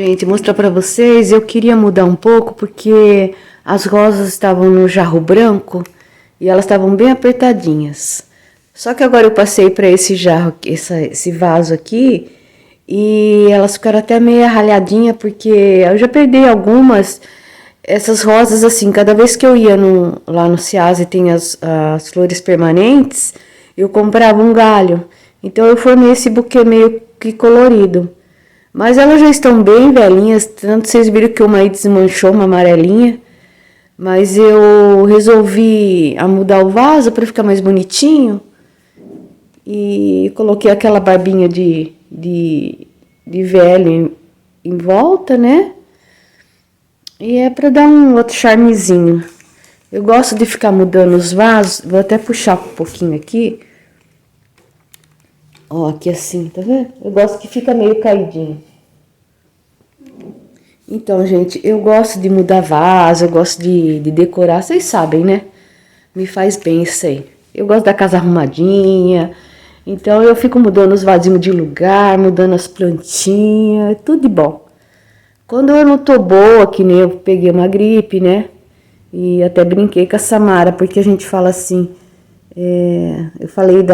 Gente, mostrar pra vocês, eu queria mudar um pouco porque as rosas estavam no jarro branco e elas estavam bem apertadinhas. Só que agora eu passei para esse jarro, esse vaso aqui, e elas ficaram até meio ralhadinha porque eu já perdi algumas. Essas rosas assim, cada vez que eu ia lá no Ceasa e tem as flores permanentes, eu comprava um galho. Então eu formei esse buquê meio que colorido. Mas elas já estão bem velhinhas, tanto vocês viram que uma aí desmanchou, uma amarelinha. Mas eu resolvi mudar o vaso para ficar mais bonitinho. E coloquei aquela barbinha de velho em volta, né? E é para dar um outro charmezinho. Eu gosto de ficar mudando os vasos. Vou até puxar um pouquinho aqui. Ó, aqui assim, tá vendo? Eu gosto que fica meio caidinho. Então, gente, eu gosto de mudar vaso, eu gosto de decorar, vocês sabem, né? Me faz bem isso aí. Eu gosto da casa arrumadinha, então eu fico mudando os vasinhos de lugar, mudando as plantinhas, tudo de bom. Quando eu não tô boa, que nem eu peguei uma gripe, né? E até brinquei com a Samara, porque a gente fala assim, eu falei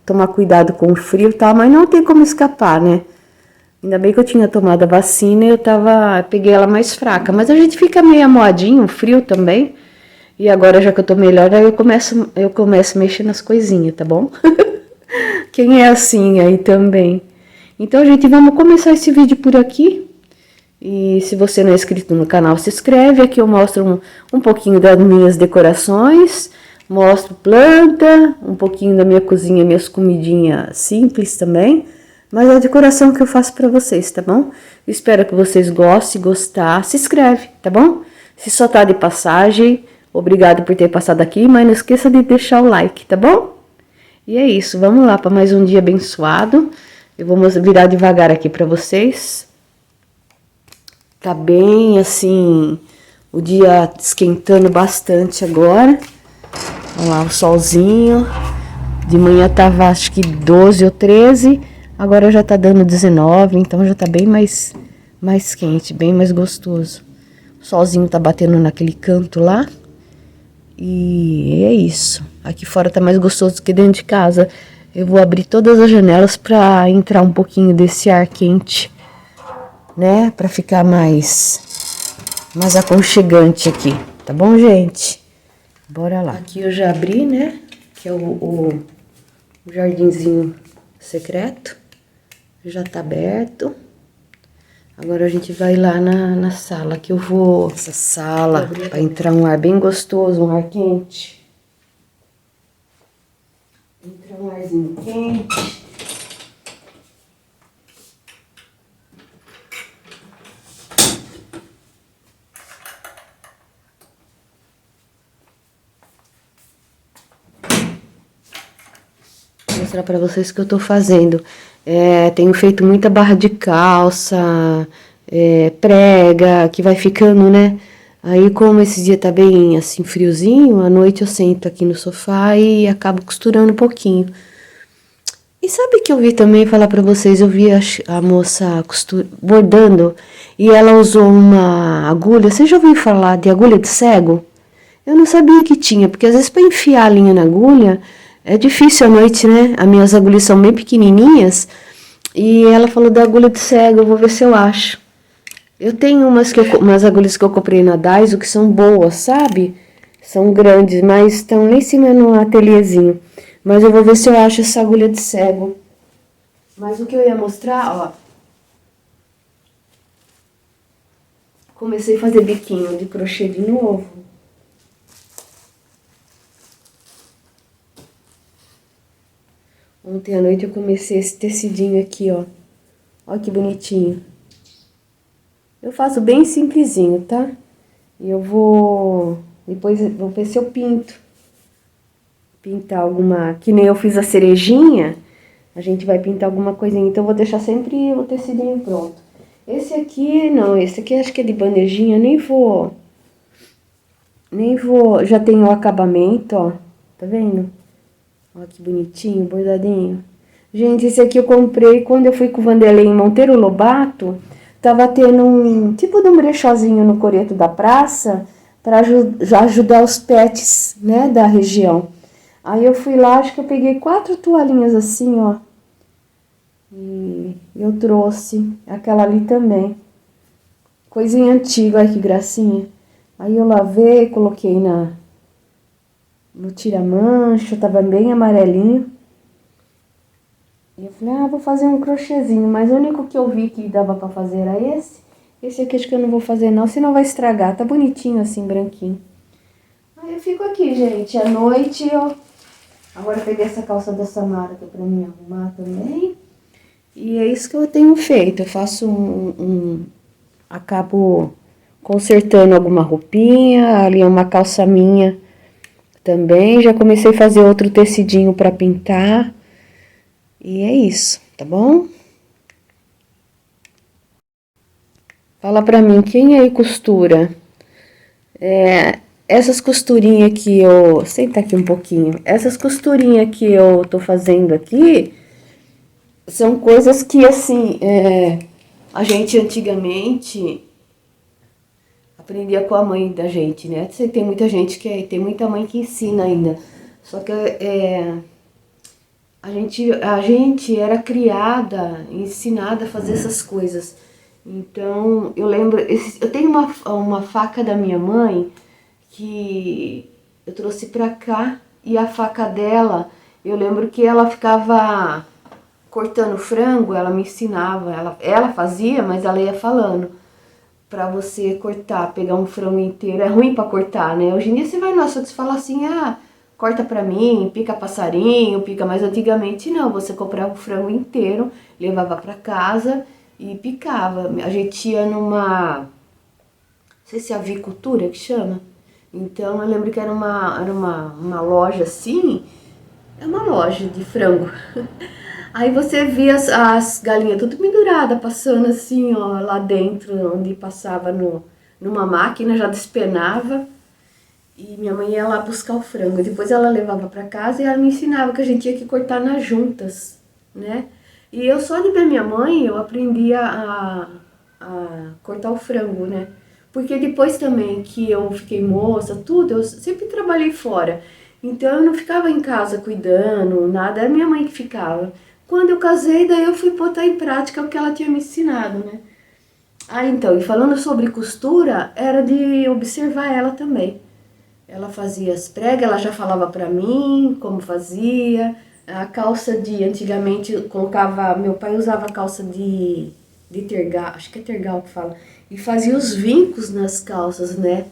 tomar cuidado com o frio e tal, mas não tem como escapar, né? Ainda bem que eu tinha tomado a vacina e peguei ela mais fraca. Mas a gente fica meio amoadinho, frio também. E agora, já que eu tô melhor, aí eu começo a mexer nas coisinhas, tá bom? Quem é assim aí também? Então, gente, vamos começar esse vídeo por aqui. E se você não é inscrito no canal, se inscreve. Aqui eu mostro um pouquinho das minhas decorações. Mostro planta, um pouquinho da minha cozinha, minhas comidinhas simples também. Mas é a decoração que eu faço pra vocês, tá bom? Espero que vocês gostem, gostar, se inscreve, tá bom? Se só tá de passagem, obrigado por ter passado aqui, mas não esqueça de deixar o like, tá bom? E é isso, vamos lá para mais um dia abençoado. Eu vou virar devagar aqui pra vocês. Tá bem, assim, o dia esquentando bastante agora. Olha lá, o solzinho. De manhã tava, acho que 12 ou 13. Agora já tá dando 19, então já tá bem mais quente, bem mais gostoso. O solzinho tá batendo naquele canto lá. E é isso. Aqui fora tá mais gostoso do que dentro de casa. Eu vou abrir todas as janelas pra entrar um pouquinho desse ar quente, né? Pra ficar mais aconchegante aqui. Tá bom, gente? Bora lá. Aqui eu já abri, né? Que é o jardinzinho secreto. Já tá aberto. Agora a gente vai lá na sala, que eu vou... Essa sala, para entrar um ar bem gostoso, um ar quente. Entra um arzinho quente. Vou mostrar para vocês o que eu tô fazendo. Tenho feito muita barra de calça, prega, que vai ficando, né? Aí, como esse dia tá bem, assim, friozinho, à noite eu sento aqui no sofá e acabo costurando um pouquinho. E sabe que eu vi também, falar pra vocês, eu vi a moça bordando e ela usou uma agulha. Você já ouviu falar de agulha de cego? Eu não sabia que tinha, porque às vezes para enfiar a linha na agulha é difícil à noite, né? As minhas agulhas são bem pequenininhas. E ela falou da agulha de cego, eu vou ver se eu acho. Eu tenho umas agulhas que eu comprei na Daiso que são boas, sabe? São grandes, mas estão lá em cima no ateliêzinho. Mas eu vou ver se eu acho essa agulha de cego. Mas o que eu ia mostrar, ó. Comecei a fazer biquinho de crochê de novo. Ontem à noite eu comecei esse tecidinho aqui, ó. Olha que bonitinho. Eu faço bem simplesinho, tá? E eu depois vou ver se eu pintar alguma, que nem eu fiz a cerejinha, a gente vai pintar alguma coisinha, então eu vou deixar sempre o tecidinho pronto. Esse aqui, não, esse aqui acho que é de bandejinha, nem vou, já tem o acabamento, ó, tá vendo? Ó que bonitinho, bordadinho. Gente, esse aqui eu comprei quando eu fui com o Vanderlei em Monteiro Lobato, tava tendo um tipo de um brechózinho no coreto da praça para ajudar os pets, né, da região. Aí eu fui lá, acho que eu peguei 4 toalhinhas assim, ó. E eu trouxe aquela ali também. Coisinha antiga, olha que gracinha. Aí eu lavei, coloquei no tira-mancha, tava bem amarelinho. E eu falei, vou fazer um crochêzinho, mas o único que eu vi que dava pra fazer era esse. Esse aqui acho que eu não vou fazer não, senão vai estragar. Tá bonitinho assim, branquinho. Aí eu fico aqui, gente, à noite eu... Agora eu peguei essa calça da Samara aqui pra mim arrumar também. E é isso que eu tenho feito. Eu faço acabo consertando alguma roupinha, ali é uma calça minha também. Já comecei a fazer outro tecidinho pra pintar. E é isso, tá bom? Fala pra mim, quem aí costura? Essas costurinhas que eu... Senta aqui um pouquinho. Essas costurinhas que eu tô fazendo aqui são coisas que, assim, a gente antigamente aprendia com a mãe da gente, né? Tem muita gente tem muita mãe que ensina ainda. Só que a gente era criada, ensinada a fazer essas coisas. Então, eu lembro, eu tenho uma faca da minha mãe que eu trouxe pra cá e a faca dela, eu lembro que ela ficava cortando frango, ela me ensinava, ela fazia, mas ela ia falando pra você cortar, pegar um frango inteiro. É ruim pra cortar, né? Hoje em dia você vai no açougue e fala assim, corta pra mim, pica passarinho, pica. Mas antigamente não, você comprava o frango inteiro, levava pra casa e picava. A gente ia numa, não sei se é avicultura que chama. Então eu lembro que era uma loja assim, é uma loja de frango. Aí você via as galinhas tudo pendurada, passando assim, ó, lá dentro, onde passava numa máquina, já despenava. E minha mãe ia lá buscar o frango. Depois ela levava para casa e ela me ensinava que a gente tinha que cortar nas juntas, né? E eu só de ver minha mãe, eu aprendi a cortar o frango, né? Porque depois também que eu fiquei moça, tudo, eu sempre trabalhei fora. Então eu não ficava em casa cuidando, nada, era minha mãe que ficava. Quando eu casei, daí eu fui botar em prática o que ela tinha me ensinado, né? Então, e falando sobre costura, era de observar ela também. Ela fazia as pregas, ela já falava pra mim como fazia. A calça de antigamente colocava, meu pai usava calça de tergal, acho que é tergal que fala, e fazia os vincos nas calças, né?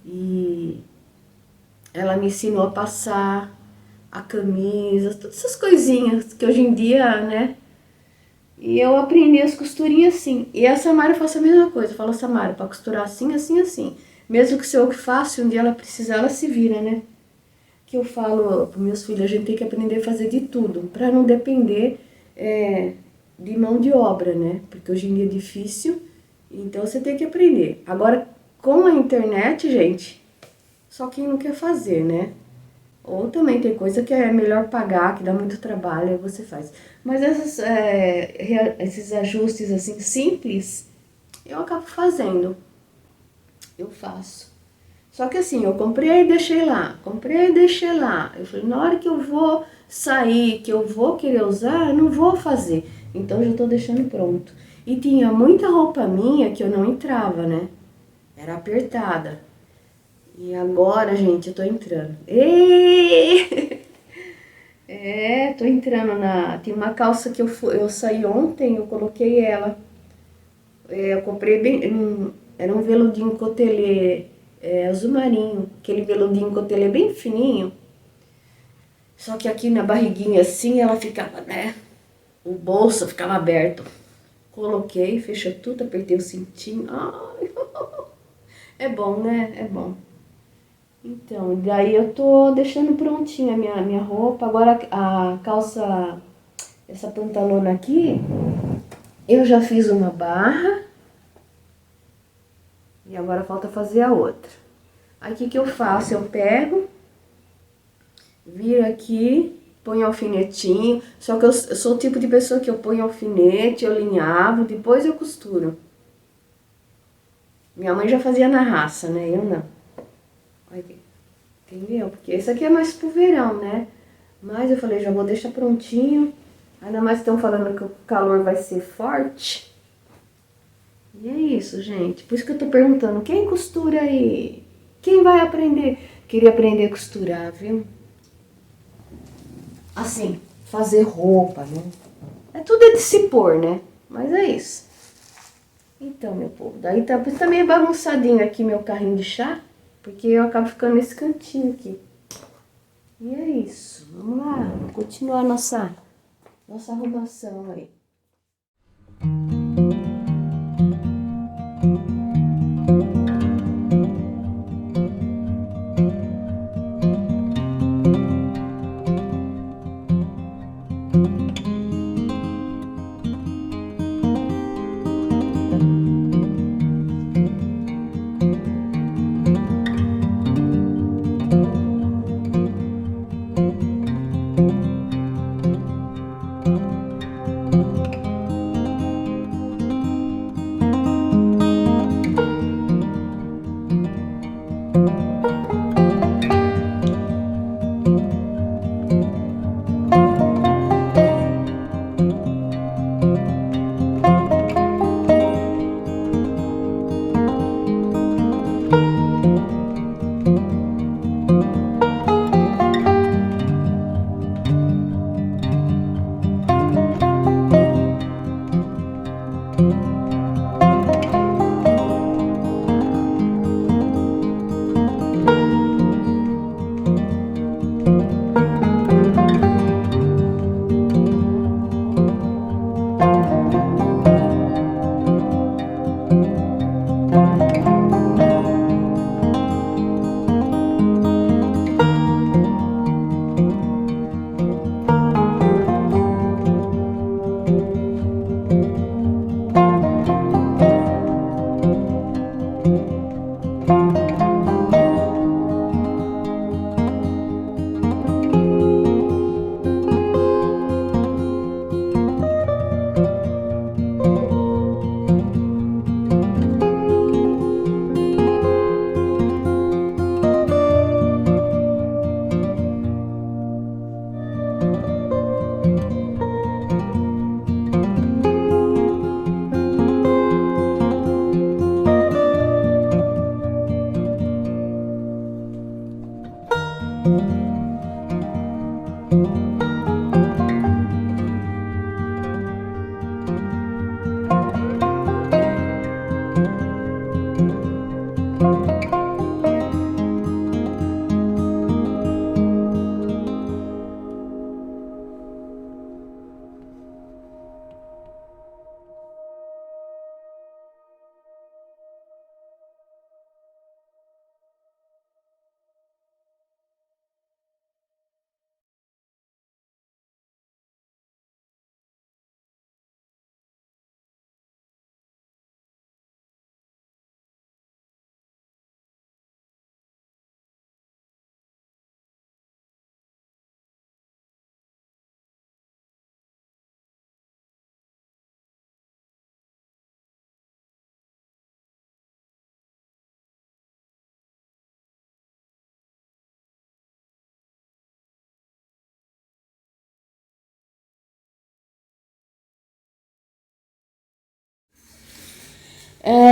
E ela me ensinou a passar a camisa, todas essas coisinhas que hoje em dia, né? E eu aprendi as costurinhas assim. E a Samara faz a mesma coisa. Fala, Samara, para costurar assim, assim, assim. Mesmo que se eu que faço, um dia ela precisar, ela se vira, né? Que eu falo para meus filhos, a gente tem que aprender a fazer de tudo, para não depender de mão de obra, né? Porque hoje em dia é difícil, então você tem que aprender. Agora, com a internet, gente, só quem não quer fazer, né? Ou também tem coisa que é melhor pagar, que dá muito trabalho, aí você faz. Mas esses ajustes assim simples, eu acabo fazendo. Eu faço. Só que assim, eu comprei e deixei lá. Comprei e deixei lá. Eu falei, na hora que eu vou sair, que eu vou querer usar, eu não vou fazer. Então eu já tô deixando pronto. E tinha muita roupa minha que eu não entrava, né? Era apertada. E agora, gente, eu tô entrando. Tô entrando na... Tem uma calça que eu saí ontem, eu coloquei ela. Eu comprei bem... era um veludinho cotelê azul marinho. Aquele veludinho cotelê bem fininho. Só que aqui na barriguinha assim, ela ficava, né? O bolso ficava aberto. Coloquei, fechou tudo, apertei o cintinho. Ai, é bom, né? É bom. Então, daí eu tô deixando prontinha a minha roupa. Agora a calça, essa pantalona aqui, eu já fiz uma barra. E agora falta fazer a outra. Aí o que eu faço? Eu pego, viro aqui ponho alfinetinho, só que eu sou o tipo de pessoa que eu ponho alfinete, eu alinhavo, depois eu costuro. Minha mãe já fazia na raça, né? Eu não. Entendeu? Porque esse aqui é mais pro verão, né? Mas eu falei, já vou deixar prontinho. Ainda mais estão falando que o calor vai ser forte. E é isso, gente. Por isso que eu tô perguntando, quem costura aí? Quem vai aprender? Queria aprender a costurar, viu? Assim, fazer roupa, né? É tudo de se pôr, né? Mas é isso. Então, meu povo, daí tá meio bagunçadinho aqui meu carrinho de chá, porque eu acabo ficando nesse cantinho aqui. E é isso. Vamos lá, continuar nossa arrumação aí.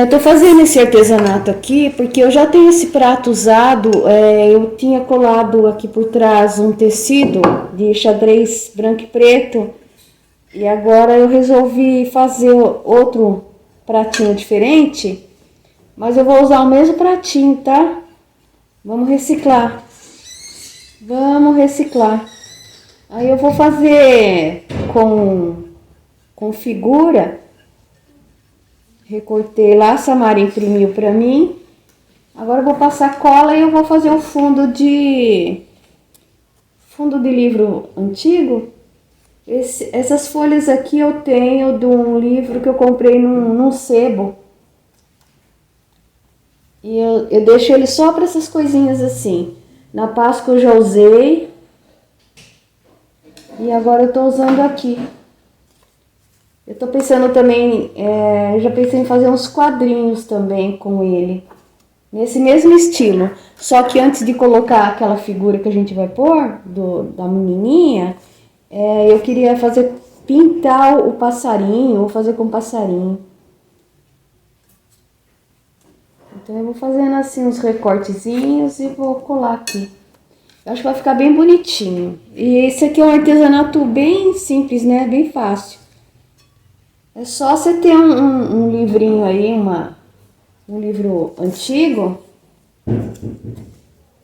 Eu tô fazendo esse artesanato aqui porque eu já tenho esse prato usado. Eu tinha colado aqui por trás um tecido de xadrez branco e preto e agora eu resolvi fazer outro pratinho diferente, mas eu vou usar o mesmo pratinho, tá? Vamos reciclar. Vamos reciclar. Aí eu vou fazer com figura. Recortei lá, a Samara imprimiu pra mim. Agora eu vou passar cola e eu vou fazer o fundo de livro antigo. Essas folhas aqui eu tenho de um livro que eu comprei num sebo. E eu deixo ele só para essas coisinhas assim. Na Páscoa eu já usei. E agora eu tô usando aqui. Eu tô pensando também, já pensei em fazer uns quadrinhos também com ele. Nesse mesmo estilo. Só que antes de colocar aquela figura que a gente vai pôr, da menininha, eu queria pintar o passarinho, ou fazer com passarinho. Então eu vou fazendo assim uns recortezinhos e vou colar aqui. Eu acho que vai ficar bem bonitinho. E esse aqui é um artesanato bem simples, né? Bem fácil. É só você ter um livrinho aí, um livro antigo,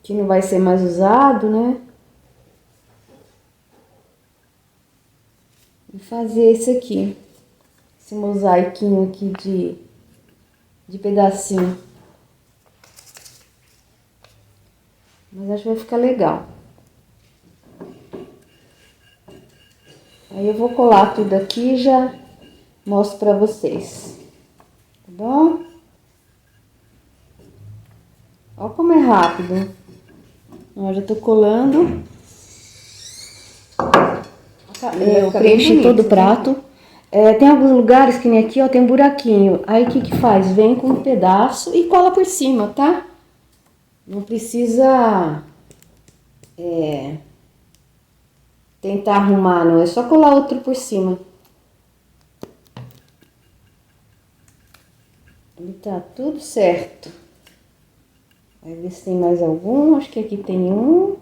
que não vai ser mais usado, né? E fazer esse aqui. Esse mosaiquinho aqui de pedacinho. Mas acho que vai ficar legal. Aí eu vou colar tudo aqui e já mostro pra vocês. Tá bom? Olha como é rápido. Ó, já tô colando. Eu preenchi todo o prato. Tem alguns lugares que nem aqui, ó, tem um buraquinho. Aí o que faz? Vem com um pedaço e cola por cima, tá? Não precisa tentar arrumar, não. É só colar outro por cima. E tá tudo certo. Vai ver se tem mais algum. Acho que aqui tem um.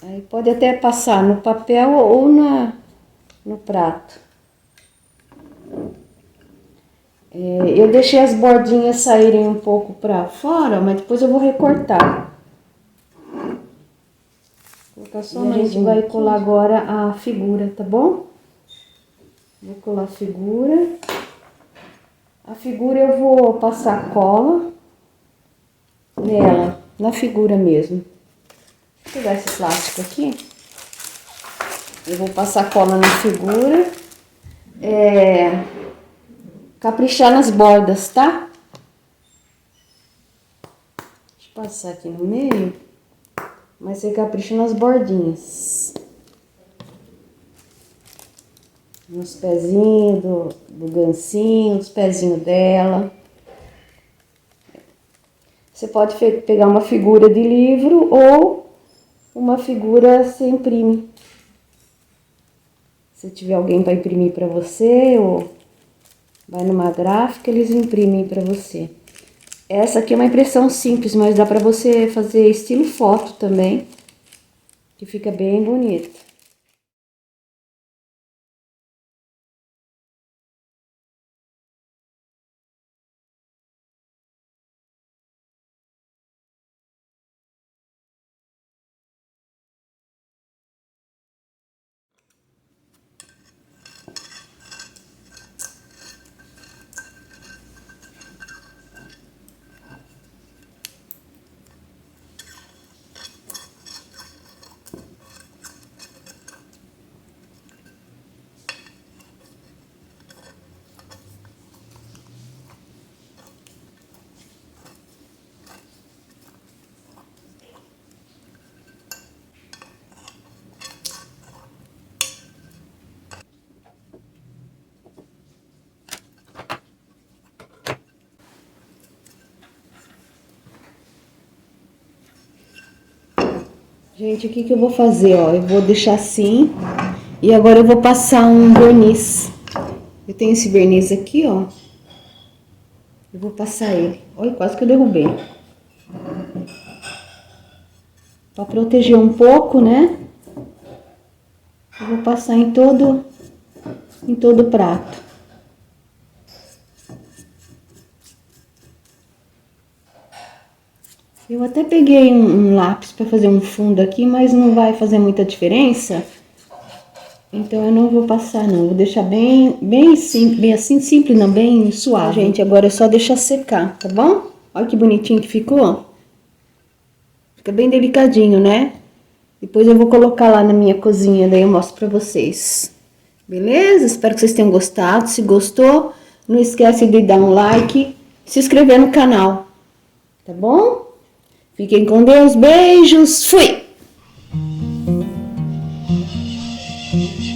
Aí pode até passar no papel ou no prato. Eu deixei as bordinhas saírem um pouco pra fora, mas depois eu vou recortar. Vou colocar só mais. A gente vai colar agora a figura, tá bom? Vou colar a figura. A figura eu vou passar cola nela, na figura mesmo. Vou pegar esse plástico aqui. Eu vou passar cola na figura. Caprichar nas bordas, tá? Deixa eu passar aqui no meio. Mas você capricha nas bordinhas. Nos pezinhos do gancinho, os pezinhos dela. Você pode pegar uma figura de livro ou uma figura você imprime. Se tiver alguém para imprimir para você, ou vai numa gráfica, eles imprimem para você. Essa aqui é uma impressão simples, mas dá para você fazer estilo foto também, que fica bem bonito. Gente, o que eu vou fazer, ó? Eu vou deixar assim e agora eu vou passar um verniz. Eu tenho esse verniz aqui, ó. Eu vou passar ele. Olha, quase que eu derrubei. Pra proteger um pouco, né? Eu vou passar em todo o prato. Eu até peguei um lápis para fazer um fundo aqui, mas não vai fazer muita diferença. Então eu não vou passar não, vou deixar bem simples, bem assim, simples não, bem suave. Gente, agora é só deixar secar, tá bom? Olha que bonitinho que ficou. Fica bem delicadinho, né? Depois eu vou colocar lá na minha cozinha, daí eu mostro pra vocês. Beleza? Espero que vocês tenham gostado. Se gostou, não esquece de dar um like, se inscrever no canal, tá bom? Fiquem com Deus, beijos, fui! Música